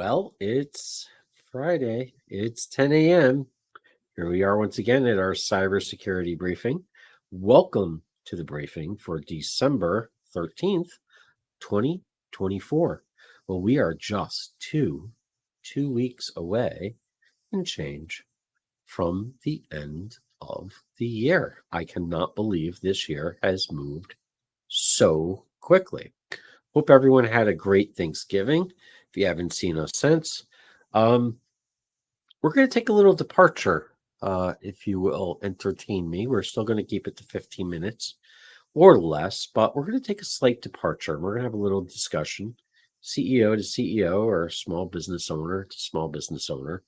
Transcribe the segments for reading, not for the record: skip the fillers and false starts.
Well, it's Friday. It's 10 a.m. Here we are once again at our cybersecurity briefing. Welcome to the briefing for December 13th, 2024. Well, we are just two weeks away and change from the end of the year. I cannot believe this year has moved so quickly. Hope everyone had a great Thanksgiving. If you haven't seen us since, um, we're going to take a little departure, if you will, entertain me. We're still going to keep it to 15 minutes or less, but we're going to take a slight departure. We're going to have a little discussion, CEO to CEO or small business owner to small business owner.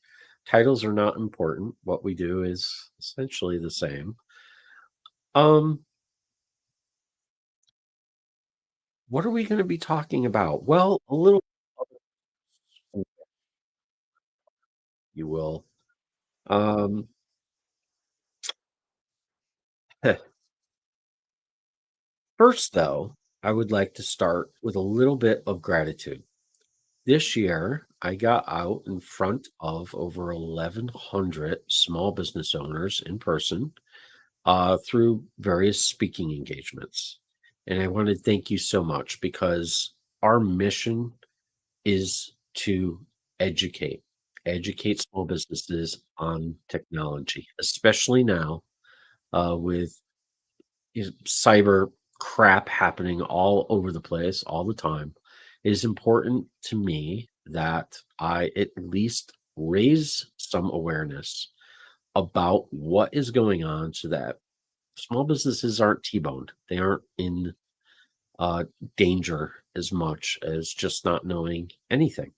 Titles are not important. What we do is essentially the same. Um, what are we going to be talking about? Well, a little, you will. Um, First, though, I would like to start with a little bit of gratitude. This year, I got out in front of over 1,100 small business owners in person through various speaking engagements. And I want to thank you so much because our mission is to educate, educate small businesses on technology, especially now with cyber crap happening all over the place all the time. It is important to me that I at least raise some awareness about what is going on so that small businesses aren't T-boned. They aren't in uh, danger as much as just not knowing anything.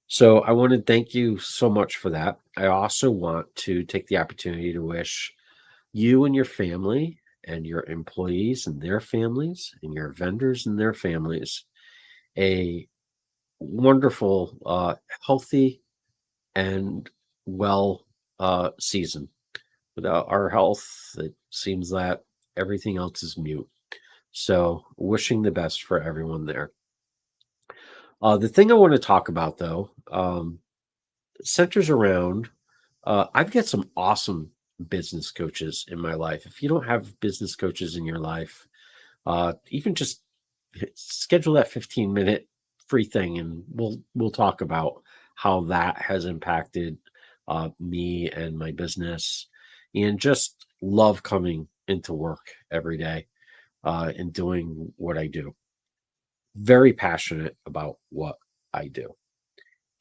So I want to thank you so much for that. I also want to take the opportunity to wish you and your family and your employees and their families and your vendors and their families a wonderful, healthy, and well season. Without our health, it seems that everything else is mute. So, wishing the best for everyone there. The thing I want to talk about, though, centers around I've got some awesome business coaches in my life. If you don't have business coaches in your life, even just schedule that 15-minute free thing, and we'll talk about how that has impacted me and my business, and just love coming into work every day and doing what I do. Very passionate about what I do.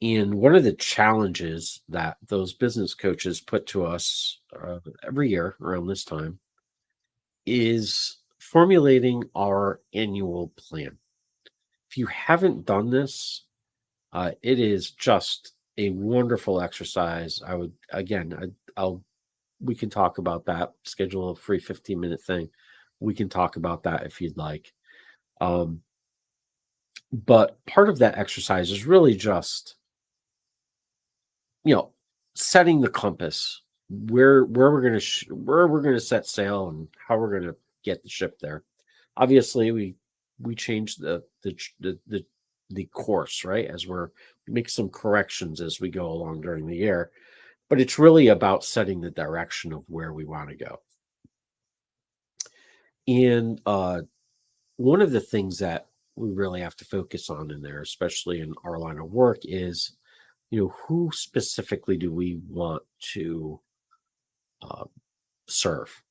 And one of the challenges that those business coaches put to us every year around this time is formulating our annual plan. If you haven't done this, it is just a wonderful exercise. I would, again, I'll, we can talk about that, schedule a free 15-minute thing. We can talk about that if you'd like. Um, but part of that exercise is really just you know, setting the compass where we're going to where we're going to set sail and how we're going to get the ship there. Obviously, we change the course, right, as we make some corrections as we go along during the year, but it's really about setting the direction of where we want to go. And one of the things that we really have to focus on in there, especially in our line of work, is who specifically do we want to uh, serve?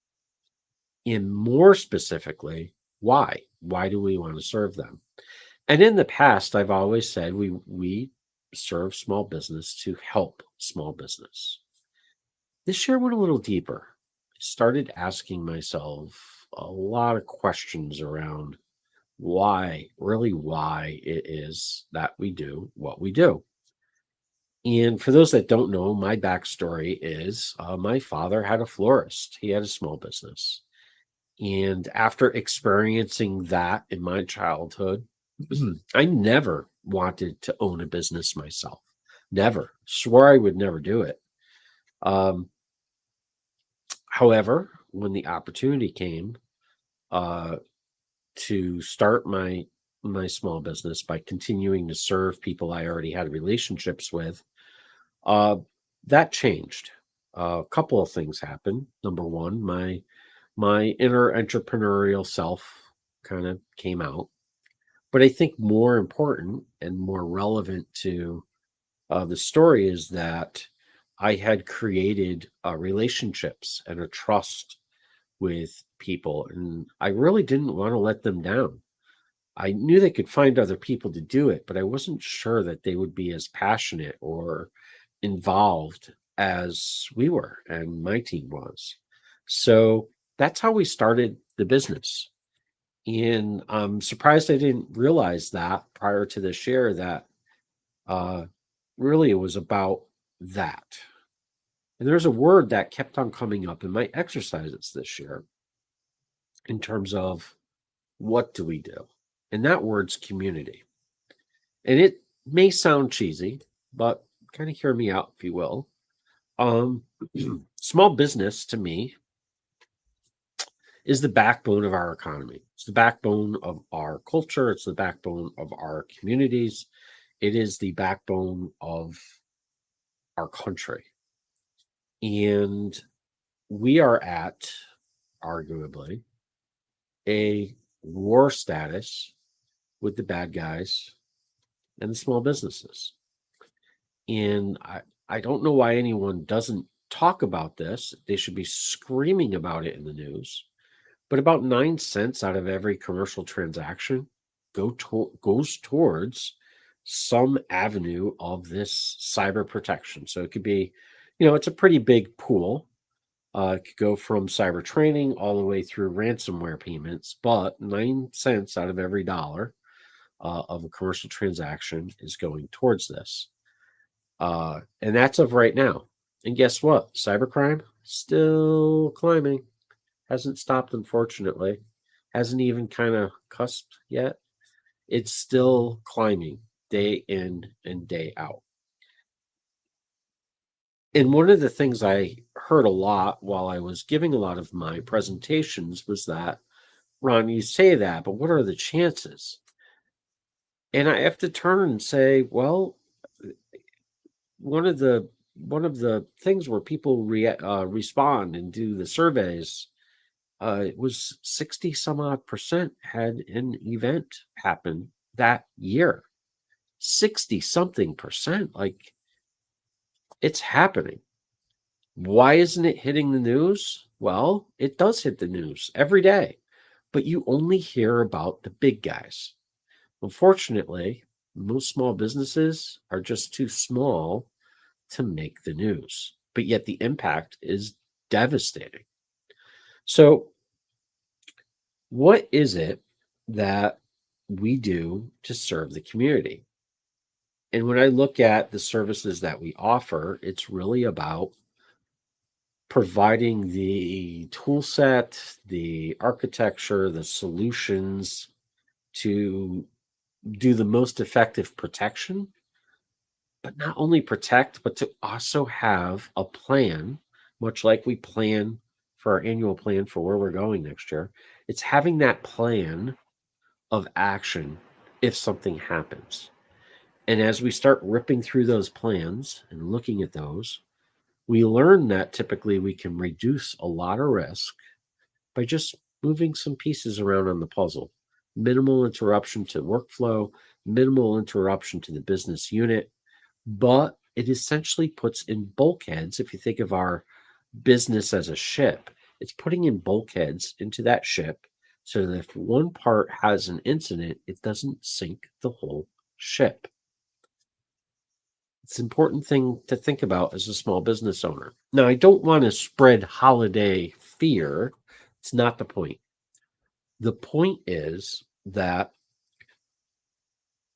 And more specifically, why? Why do we want to serve them? And in the past, I've always said we serve small business to help small business. This year went a little deeper. I started asking myself a lot of questions around why, really why it is that we do what we do. And for those that don't know, my backstory is my father had a florist. He had a small business. And after experiencing that in my childhood, I never wanted to own a business myself. Never. Swore I would never do it. Um, However, when the opportunity came uh, to start my my small business by continuing to serve people I already had relationships with, uh, that changed. A couple of things happened. Number one, my inner entrepreneurial self kind of came out. But I think more important and more relevant to the story is that I had created relationships and a trust with people, and I really didn't want to let them down. I knew they could find other people to do it, but I wasn't sure that they would be as passionate or involved as we were and my team was. So that's how we started the business. And I'm surprised I didn't realize that prior to this year that uh, really it was about that. And there's a word that kept on coming up in my exercises this year in terms of what do we do? And that word's community. And it may sound cheesy, but kind of hear me out, if you will. Um, Small business to me is the backbone of our economy. It's the backbone of our culture. It's the backbone of our communities. It is the backbone of our country. And we are at, arguably, a war status with the bad guys and the small businesses. And I don't know why anyone doesn't talk about this. They should be screaming about it in the news. But about 9 cents out of every commercial transaction goes towards some avenue of this cyber protection. So it could be, it's a pretty big pool. It could go from cyber training all the way through ransomware payments, but 9 cents out of every dollar of a commercial transaction is going towards this. And that's of right now. And guess what? Cybercrime still climbing. Hasn't stopped, unfortunately. Hasn't even kind of cusped yet. It's still climbing day in and day out. And one of the things I heard a lot while I was giving a lot of my presentations was that, Ron, you say that, but what are the chances? And I have to turn and say, well, one of the things where people respond and do the surveys, it was 60 some odd percent had an event happen that year. 60 something percent. Like, it's happening. Why isn't it hitting the news? Well, it does hit the news every day, but you only hear about the big guys. Unfortunately, most small businesses are just too small to make the news, but yet the impact is devastating. So, what is it that we do to serve the community? And when I look at the services that we offer, it's really about providing the tool set, the architecture, the solutions to do the most effective protection, but not only protect, but to also have a plan, much like we plan for our annual plan for where we're going next year. It's having that plan of action if something happens. And as we start ripping through those plans and looking at those, we learn that typically we can reduce a lot of risk by just moving some pieces around on the puzzle. Minimal interruption to workflow, minimal interruption to the business unit, but it essentially puts in bulkheads. If you think of our business as a ship, it's putting in bulkheads into that ship so that if one part has an incident, it doesn't sink the whole ship. It's an important thing to think about as a small business owner. Now, I don't want to spread holiday fear. It's not the point. The point is that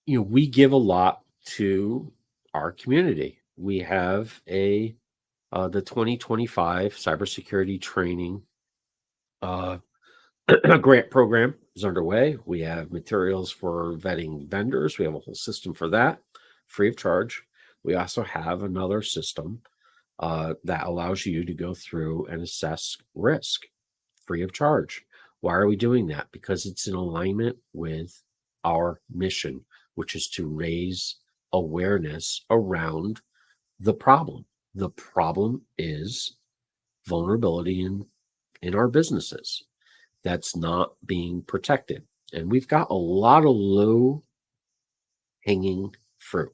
we give a lot to our community. We have the 2025 cybersecurity training grant program is underway. We have materials for vetting vendors. We have a whole system for that, free of charge. We also have another system that allows you to go through and assess risk free of charge. Why are we doing that? Because it's in alignment with our mission, which is to raise awareness around the problem. The problem is vulnerability in our businesses that's not being protected. And we've got a lot of low hanging fruit.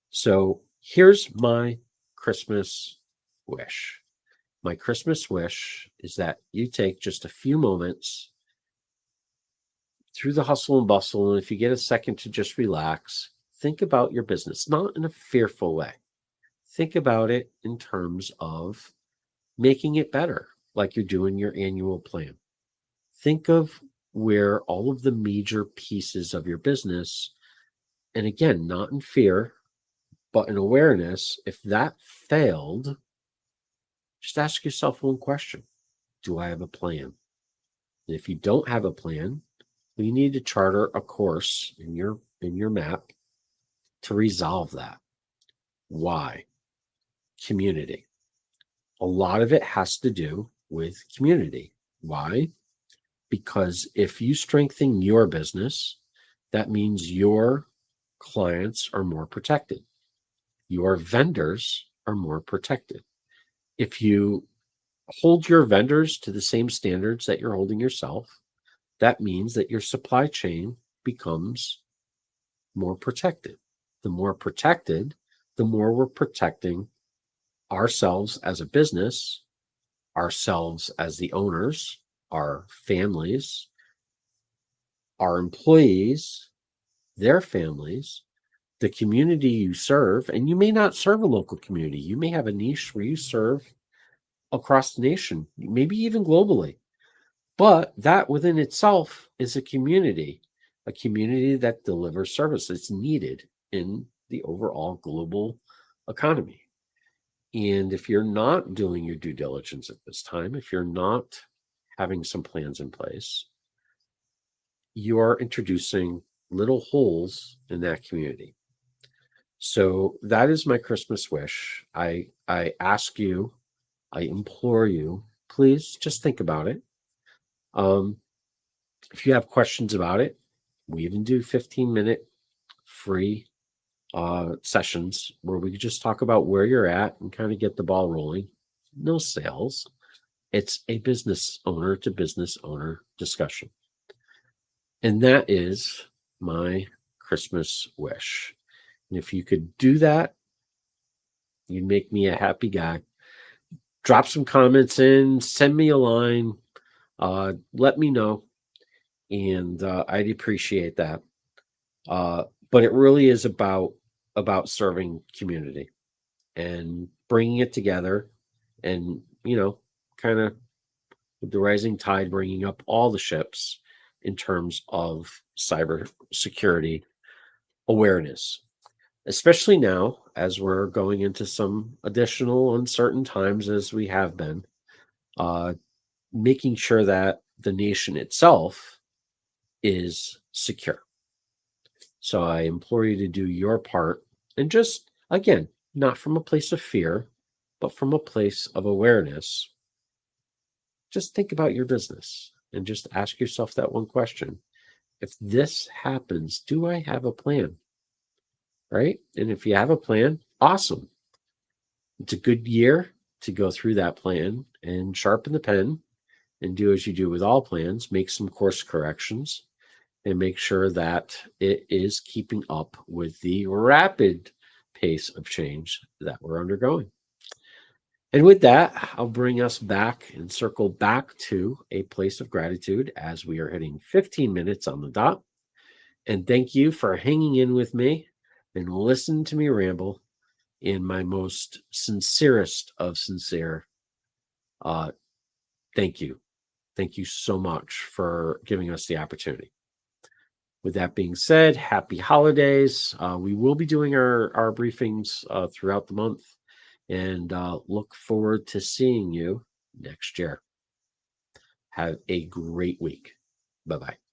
So here's my Christmas wish. My Christmas wish is that you take just a few moments through the hustle and bustle. And if you get a second to just relax, think about your business, not in a fearful way. Think about it in terms of making it better, like you're doing your annual plan. Think of where all of the major pieces of your business, and again, not in fear, but in awareness, if that failed, just ask yourself one question. Do I have a plan? And if you don't have a plan, you need to charter a course in your map to resolve that. Why? Community. A lot of it has to do with community. Why? Because if you strengthen your business, that means your clients are more protected. Your vendors are more protected. If you hold your vendors to the same standards that you're holding yourself, that means that your supply chain becomes more protected. The more protected, the more we're protecting ourselves as a business, ourselves as the owners, our families, our employees, their families, the community you serve. And you may not serve a local community. You may have a niche where you serve across the nation, maybe even globally. But that within itself is a community that delivers service that's needed in the overall global economy. And if you're not doing your due diligence at this time, if you're not having some plans in place, you are introducing little holes in that community. So that is my Christmas wish. I ask you, I implore you, please just think about it. If you have questions about it, we even do 15-minute free sessions where we just talk about where you're at and kind of get the ball rolling. No sales. It's a business owner to business owner discussion. And that is my Christmas wish. And if you could do that, you'd make me a happy guy. Drop some comments in, send me a line, let me know. And I'd appreciate that. But it really is about serving community and bringing it together, and kind of with the rising tide, bringing up all the ships in terms of cybersecurity awareness, especially now as we're going into some additional uncertain times as we have been, making sure that the nation itself is secure. So I implore you to do your part, and just, again, not from a place of fear, but from a place of awareness. Just think about your business and just ask yourself that one question. If this happens, do I have a plan? Right? And if you have a plan, awesome. It's a good year to go through that plan and sharpen the pen and do as you do with all plans, make some course corrections, and make sure that it is keeping up with the rapid pace of change that we're undergoing. And with that, I'll bring us back and circle back to a place of gratitude as we are hitting 15 minutes on the dot. And thank you for hanging in with me and listen to me ramble in my most sincerest of sincere. Thank you. Thank you so much for giving us the opportunity. With that being said, happy holidays. We will be doing our briefings throughout the month, and look forward to seeing you next year. Have a great week. Bye-bye.